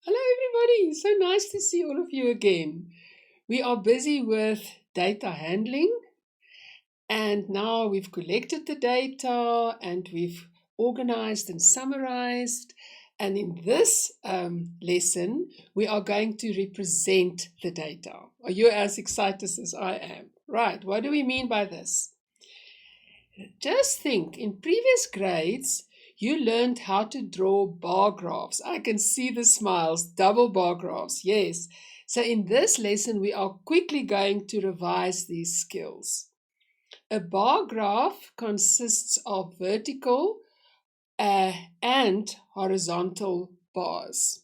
Hello, everybody. So nice to see all of you again. We are busy with data handling, and now we've collected the data and we've organized and summarized. And in this lesson, we are going to represent the data. Are you as excited as I am? Right, what do we mean by this? Just think, in previous grades, you learned how to draw bar graphs. I can see the smiles, double bar graphs, yes. So in this lesson, we are quickly going to revise these skills. A bar graph consists of vertical and horizontal bars.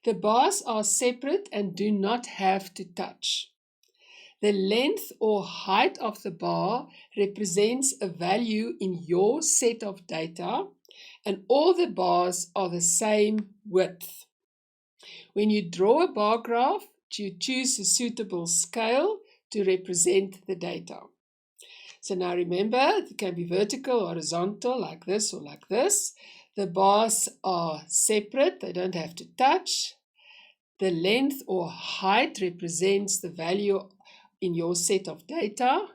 The bars are separate and do not have to touch. The length or height of the bar represents a value in your set of data, and all the bars are the same width. When you draw a bar graph, you choose a suitable scale to represent the data. So now remember, it can be vertical, horizontal, like this or like this. The bars are separate, they don't have to touch. The length or height represents the value in your set of data.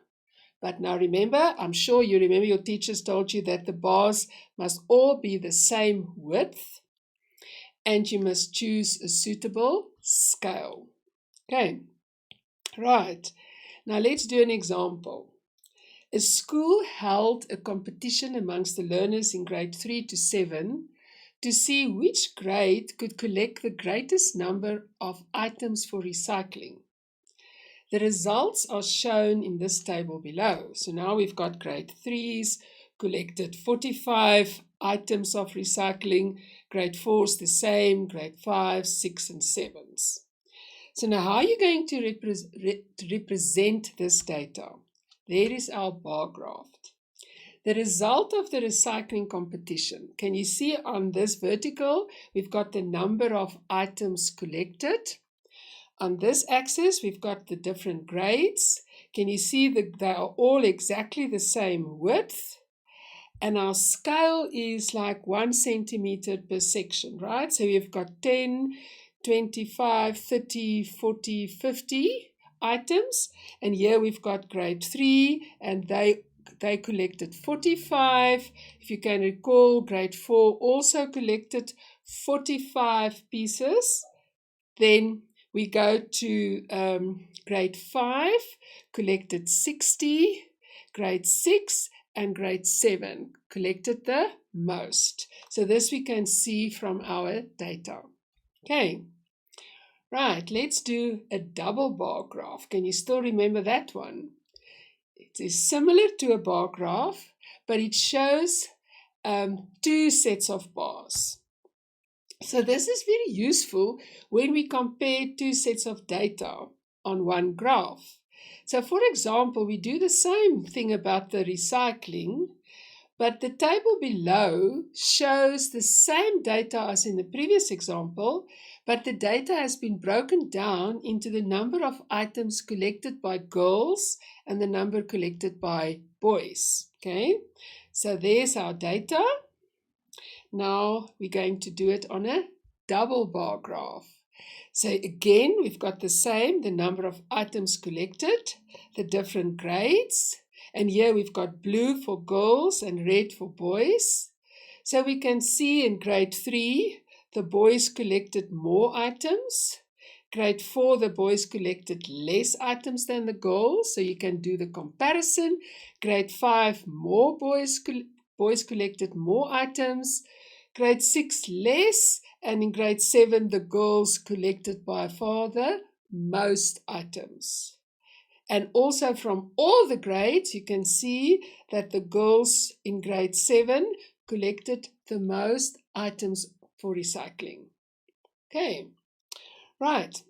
But now remember, I'm sure you remember your teachers told you that the bars must all be the same width and you must choose a suitable scale. Okay, right. Now let's do an example. A school held a competition amongst the learners in grade 3 to 7 to see which grade could collect the greatest number of items for recycling. The results are shown in this table below. So now we've got grade 3s collected 45 items of recycling, grade 4s the same, grade 5s, 6 and 7s. So now how are you going to represent this data? There is our bar graph. The result of the recycling competition. Can you see on this vertical, we've got the number of items collected. On this axis, we've got the different grades. Can you see that they are all exactly the same width? And our scale is like 1 centimeter per section, right? So we've got 10, 25, 30, 40, 50 items. And here we've got grade 3, and they collected 45. If you can recall, grade 4 also collected 45 pieces. Then we go to grade 5, collected 60, grade 6 and grade 7 collected the most. So this we can see from our data. Okay, right, let's do a double bar graph. Can you still remember that one? It is similar to a bar graph, but it shows two sets of bars. So this is very useful when we compare two sets of data on one graph. So for example, we do the same thing about the recycling, but the table below shows the same data as in the previous example, but the data has been broken down into the number of items collected by girls and the number collected by boys. Okay, so there's our data. Now we're going to do it on a double bar graph. So again, we've got the same, the number of items collected, the different grades, and here we've got blue for girls and red for boys. So we can see in grade 3, the boys collected more items. Grade 4, the boys collected less items than the girls, so you can do the comparison. Grade 5, more boys collected more items. Grade 6 less, and in grade 7 the girls collected by far the most items. And also from all the grades you can see that the girls in grade 7 collected the most items for recycling. Okay, right.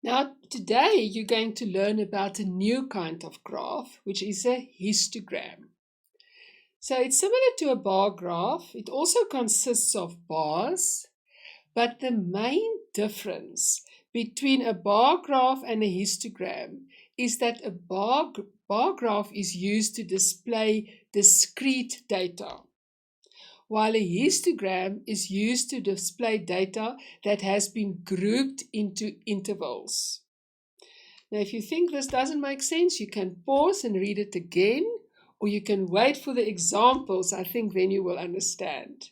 Now today you're going to learn about a new kind of graph, which is a histogram. So it's similar to a bar graph. It also consists of bars, but the main difference between a bar graph and a histogram is that a bar graph is used to display discrete data, while a histogram is used to display data that has been grouped into intervals. Now, if you think this doesn't make sense, you can pause and read it again, or you can wait for the examples. I think then you will understand.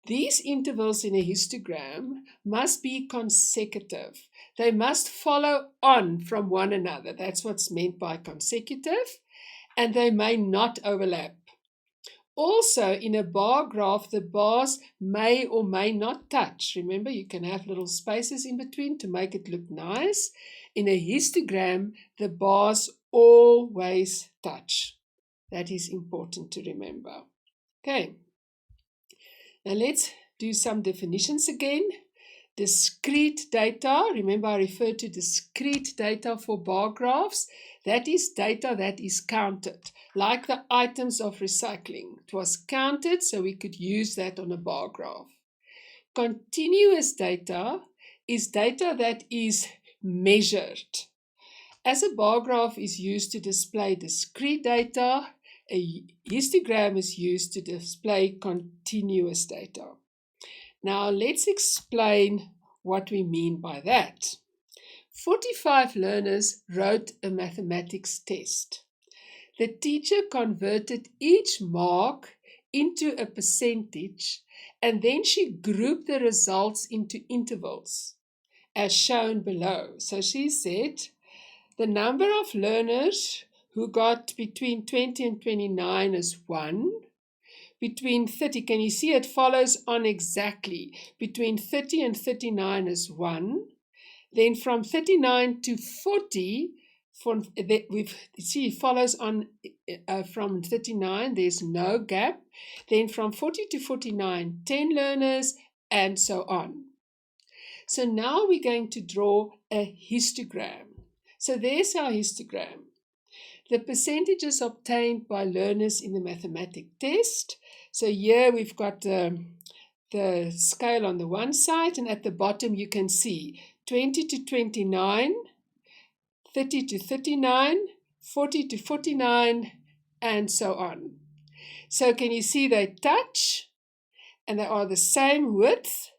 These intervals in a histogram must be consecutive. They must follow on from one another. That's what's meant by consecutive, and they may not overlap. Also, in a bar graph, the bars may or may not touch. Remember, you can have little spaces in between to make it look nice. In a histogram, the bars always touch. That is important to remember. Okay, now let's do some definitions again. Discrete data, remember I referred to discrete data for bar graphs. That is data that is counted, like the items of recycling. It was counted, so we could use that on a bar graph. Continuous data is data that is measured. As a bar graph is used to display discrete data, a histogram is used to display continuous data. Now let's explain what we mean by that. 45 learners wrote a mathematics test. The teacher converted each mark into a percentage, and then she grouped the results into intervals, as shown below. So she said, the number of learners who got between 20 and 29 is 1. Between 30, can you see it follows on exactly? Between 30 and 39 is 1. Then from 39 to 40, it follows on from 39, there's no gap. Then from 40 to 49, 10 learners, and so on. So now we're going to draw a histogram. So there's our histogram. The percentages obtained by learners in the mathematics test. So here we've got the scale on the one side, and at the bottom you can see 20 to 29, 30 to 39, 40 to 49, and so on. So can you see they touch, and they are the same width,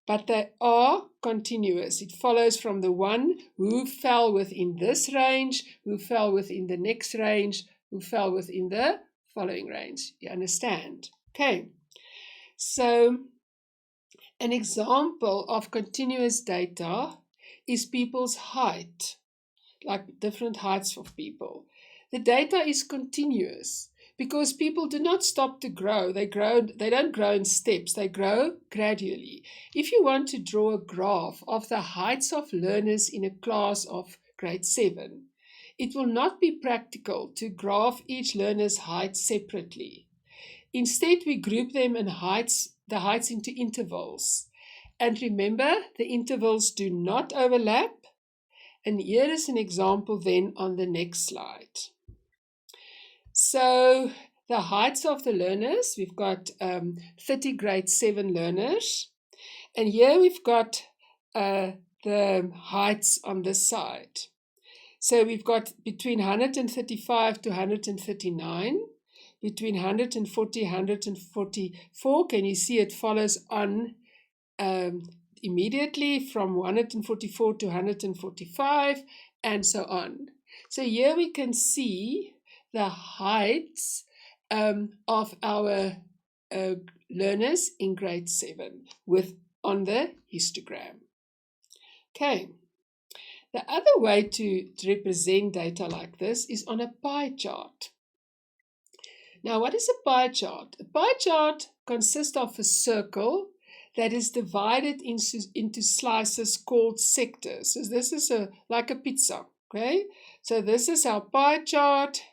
but they are continuous. It follows from the one who fell within this range, who fell within the next range, who fell within the following range. You understand? Okay. So an example of continuous data is people's height, like different heights of people. The data is continuous because people do not stop to grow. They don't grow in steps. They grow gradually. If you want to draw a graph of the heights of learners in a class of grade 7, it will not be practical to graph each learner's height separately. Instead, we group them in the heights into intervals. And remember, the intervals do not overlap. And here is an example then on the next slide. So the heights of the learners, we've got 30 grade 7 learners. And here we've got the heights on this side. So we've got between 135 to 139, between 140, 144. Can you see it follows on immediately from 144 to 145, and so on. So here we can see the heights of our learners in grade 7 on the histogram. Okay. The other way to represent data like this is on a pie chart. Now, what is a pie chart? A pie chart consists of a circle that is divided into slices called sectors. So this is like a pizza, okay? So this is our pie chart,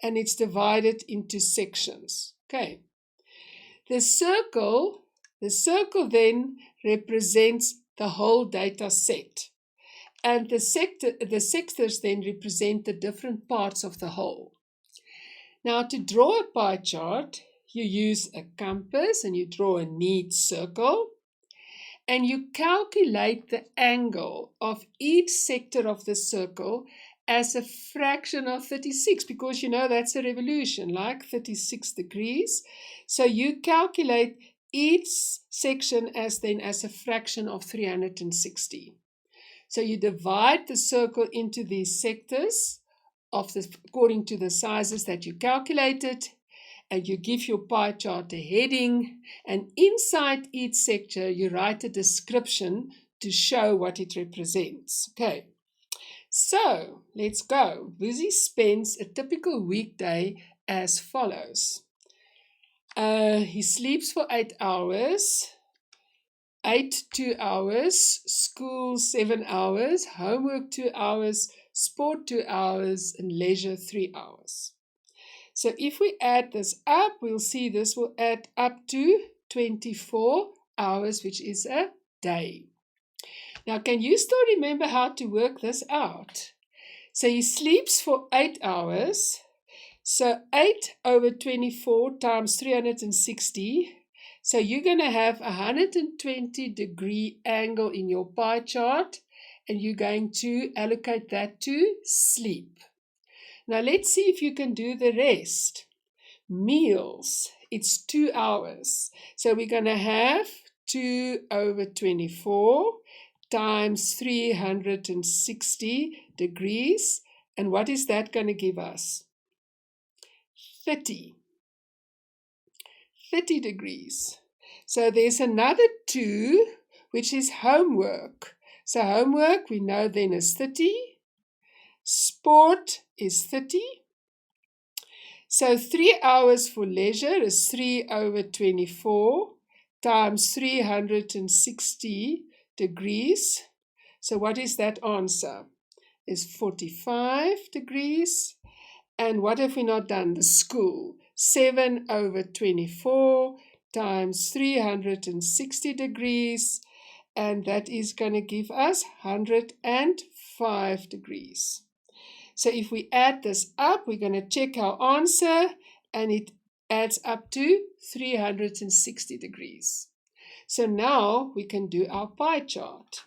and it's divided into sections, okay? The circle then represents the whole data set, and the sectors then represent the different parts of the whole. Now, to draw a pie chart, you use a compass and you draw a neat circle, and you calculate the angle of each sector of the circle as a fraction of 36, because you know that's a revolution, like 36 degrees. So you calculate each section as a fraction of 360. So you divide the circle into these sectors according to the sizes that you calculated, and you give your pie chart a heading, and inside each sector you write a description to show what it represents. Okay, so let's go. Woesie spends a typical weekday as follows. He sleeps for 8 hours, 2 hours, school 7 hours, homework 2 hours, sport 2 hours, and leisure 3 hours. So if we add this up, we'll see this will add up to 24 hours, which is a day. Now, can you still remember how to work this out? So he sleeps for 8 hours. So 8 over 24 times 360. So you're going to have a 120-degree angle in your pie chart, and you're going to allocate that to sleep. Now let's see if you can do the rest. Meals, it's 2 hours. So we're going to have 2 over 24 times 360 degrees. And what is that going to give us? 30 degrees. So there's another 2, which is homework. So homework, we know then is 30. Sport is 30. So 3 hours for leisure is 3 over 24 times 360 degrees. So what is that answer? Is 45 degrees. And what have we not done? The school. 7 over 24 times 360 degrees. And that is going to give us 105 degrees. So if we add this up, we're going to check our answer, and it adds up to 360 degrees. So now we can do our pie chart.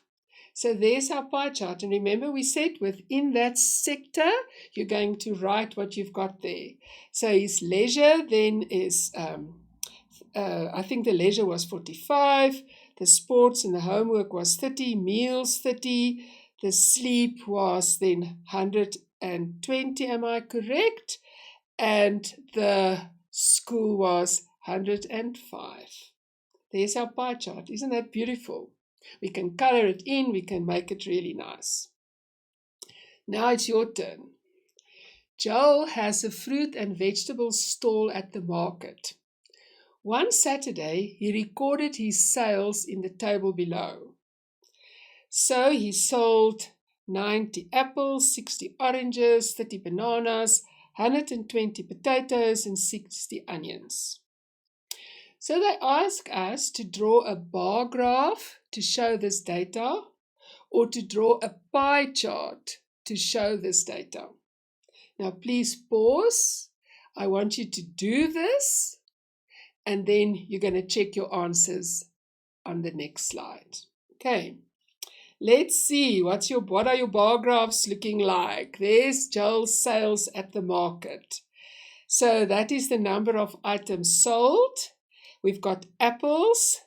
So there's our pie chart. And remember, we said within that sector, you're going to write what you've got there. So his leisure then is, I think the leisure was 45. The sports and the homework was 30. Meals, 30. The sleep was then 120, am I correct? And the school was 105. There's our pie chart. Isn't that beautiful? We can color it in. We can make it really nice. Now it's your turn. Joel has a fruit and vegetable stall at the market. One Saturday, he recorded his sales in the table below. So he sold 90 apples, 60 oranges, 30 bananas, 120 potatoes, and 60 onions. So they ask us to draw a bar graph to show this data, or to draw a pie chart to show this data. Now please pause. I want you to do this, and then you're going to check your answers on the next slide. Okay. Let's see, what are your bar graphs looking like? There's Joel's sales at the market. So that is the number of items sold. We've got apples,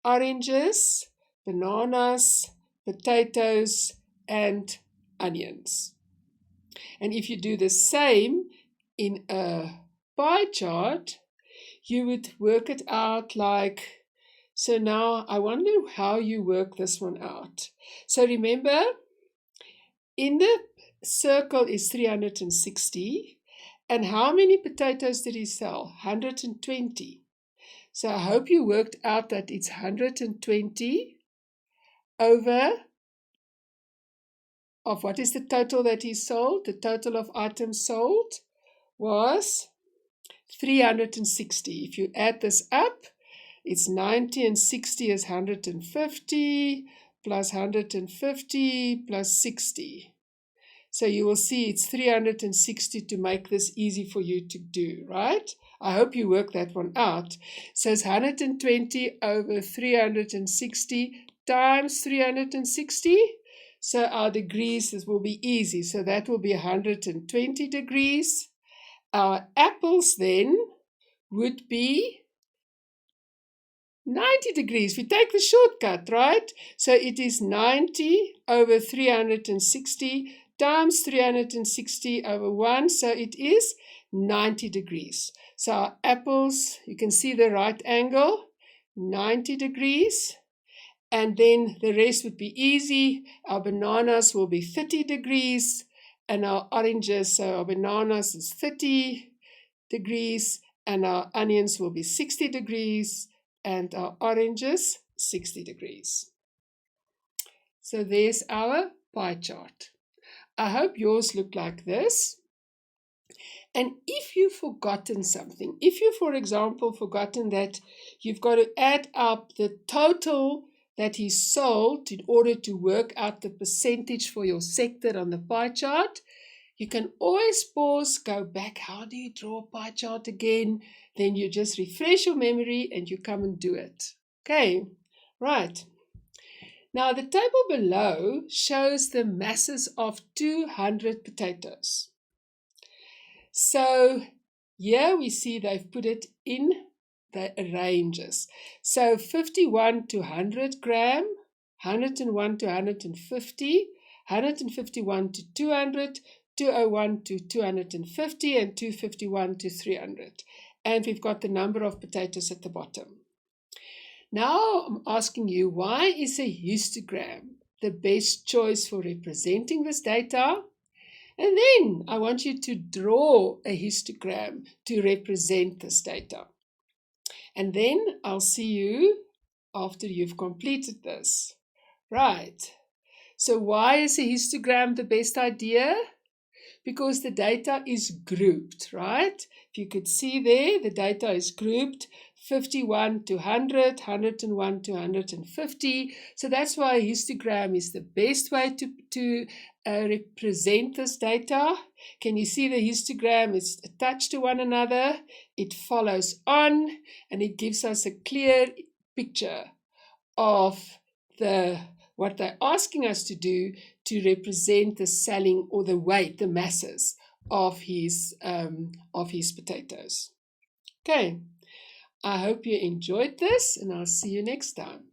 oranges, bananas, potatoes, and onions. And if you do the same in a pie chart, you would work it out like, so now I wonder how you work this one out. So remember, in the circle is 360. And how many potatoes did he sell? 120. So I hope you worked out that it's 120 over of what is the total that he sold? The total of items sold was 360. If you add this up, it's 90 and 60 is 150 plus 150 plus 60. So you will see it's 360 to make this easy for you to do, right? I hope you work that one out. So it's 120 over 360 times 360. So our degrees, this will be easy. So that will be 120 degrees. Our apples then would be 90 degrees. We take the shortcut, right? So it is 90 over 360 times 360 over 1. So it is 90 degrees. So our apples, you can see the right angle, 90 degrees. And then the rest would be easy. Our bananas will be 30 degrees. And our oranges, so our bananas is 30 degrees. And our onions will be 60 degrees. And our oranges, 60 degrees. So there's our pie chart. I hope yours look like this. And if you've forgotten something, if you, for example, forgotten that you've got to add up the total that is sold in order to work out the percentage for your sector on the pie chart, you can always pause, go back. How do you draw a pie chart again? Then you just refresh your memory and you come and do it. Okay, right. Now the table below shows the masses of 200 potatoes. So here we see they've put it in the ranges. So 51 to 100 gram, 101 to 150, 151 to 200, 201 to 250, and 251 to 300. And we've got the number of potatoes at the bottom. Now I'm asking you, why is a histogram the best choice for representing this data? And then I want you to draw a histogram to represent this data. And then I'll see you after you've completed this. Right. So why is a histogram the best idea? Because the data is grouped, right? If you could see there, the data is grouped 51 to 100, 101 to 150. So that's why a histogram is the best way to represent this data. Can you see the histogram is attached to one another? It follows on and it gives us a clear picture of what they're asking us to do to represent the selling or the weight, the masses of his potatoes. Okay, I hope you enjoyed this and I'll see you next time.